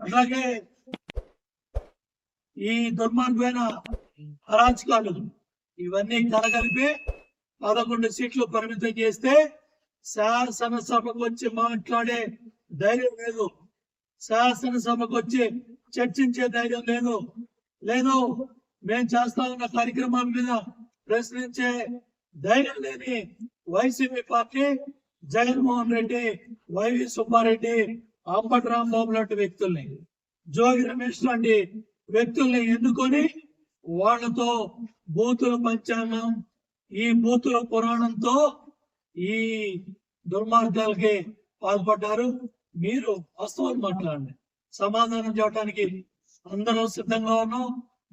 అట్లాగే ఈ దుర్మార్గమైన అరాచకాలు ఇవన్నీ కలగలిపి 11 సీట్లు పరిమితం చేస్తే శాసనసభకు వచ్చి మాట్లాడే ధైర్యం లేదు, శాసనసభకు వచ్చి చర్చించే ధైర్యం లేదు మేము చేస్తా ఉన్న కార్యక్రమాల మీద ప్రశ్నించే ధైర్యం లేని వైసీపీ పార్టీ జగన్మోహన్ రెడ్డి, వైవి సుబ్బారెడ్డి, అంబటి రాంబాబు లాంటి వ్యక్తుల్ని, జోగి రమేష్ లాంటి వ్యక్తుల్ని ఎన్నుకొని వాళ్లతో బూతుల పంచాంగం, ఈ బూతుల పురాణంతో ఈ దుర్మార్గాలకి పాల్పడ్డారు. మీరు వాస్తవాలు మాట్లాడండి, సమాధానం చెప్పడానికి అందరూ సిద్ధంగా ఉన్నాం,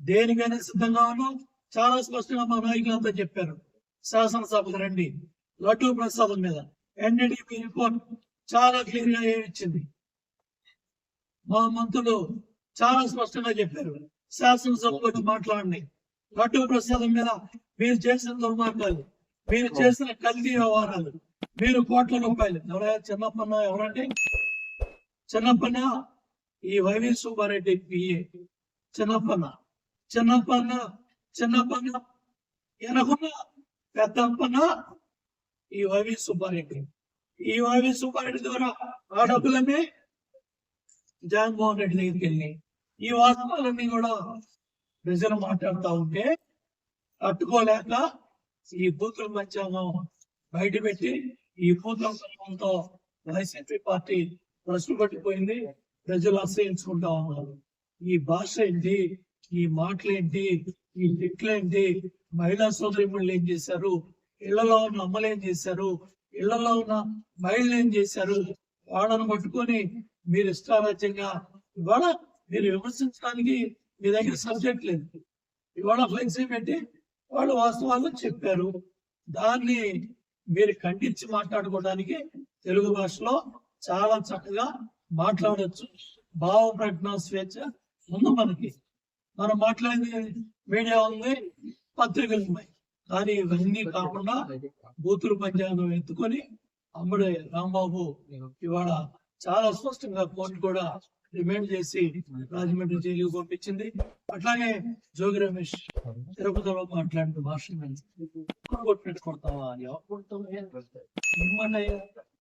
దేనికైనా సిద్ధంగా ఉన్నాం. చాలా స్పష్టంగా మా నాయకులంతా చెప్పారు. శాసనసభకు రండి, లడ్డూ ప్రసాదం మీద ఎన్డీటీవీ రిపోర్ట్ చాలా క్లియర్ గా ఇచ్చింది. మా మంత్రులు చాలా స్పష్టంగా చెప్పారు, శాసనసభకు వచ్చి మాట్లాడండి. లడ్డూ ప్రసాదం మీద మీరు చేసిన దుర్మార్గాలు, మీరు చేసిన కల్తీ వ్యవహారాలు, మీరు కోట్ల రూపాయలు. ఎవరైనా చిన్నప్పన్న, ఎవరంటే చిన్నప్పన్న ఈ వైవి సుబ్బారెడ్డి పిఏ చిన్నప్పన్న ఎనకున్న పెద్దప్పన్న ఈ వైవి సుబ్బారెడ్డి. ఈ వైవి సుబ్బారెడ్డి ద్వారా ఆ డబ్బులన్నీ జగన్మోహన్ రెడ్డి దగ్గరికి వెళ్ళి ఈ వాస్తవాలన్నీ కూడా ప్రజలు మాట్లాడుతూ ఉంటే తట్టుకోలేక ఈ బూతుల పంచాంగం బయట పెట్టి ఈ బూతుల సంఘంతో వైసీపీ పార్టీ ప్రశ్న పట్టిపోయింది. ప్రజలు అసహించుకుంటా ఉన్నారు. ఈ భాష ఏంటి, ఈ మాటలేంటి, ఈ తిట్లేంటి, మహిళా సోదరిమణులు ఏం చేశారు, ఇళ్లలో ఉన్న అమ్మలు ఏం చేశారు, ఇళ్లలో ఉన్న మహిళలు ఏం చేశారు, వాళ్ళను పట్టుకొని మీరు ఇష్టారాజ్యంగా ఇవాళ మీరు విమర్శించడానికి మీ దగ్గర సబ్జెక్ట్ లేదు. ఇవాళ ఫ్లెక్సీ పెట్టి వాళ్ళు వాస్తవాలు చెప్పారు. దాన్ని మీరు ఖండించి మాట్లాడుకోవడానికి తెలుగు భాషలో చాలా చక్కగా మాట్లాడచ్చు. భావ ప్రకటన స్వేచ్ఛ ఉంది మనకి. మనం మాట్లాడేది మీడియా ఉంది, పత్రికలు ఉన్నాయి. కానీ ఇవన్నీ కాకుండా బూతులు పంచాంగం ఎత్తుకొని అమ్మడే రాంబాబు ఇవాళ చాలా స్పష్టంగా కోర్టు కూడా రిమైండ్ చేసి రాజమండ్రి జైలుకు పంపించింది. అట్లాగే జోగి రమేష్ తిరుపతిలో మాట్లాడిన భాష కొట్టినట్టు కొడతావా అని ఎవరు కొడతావు?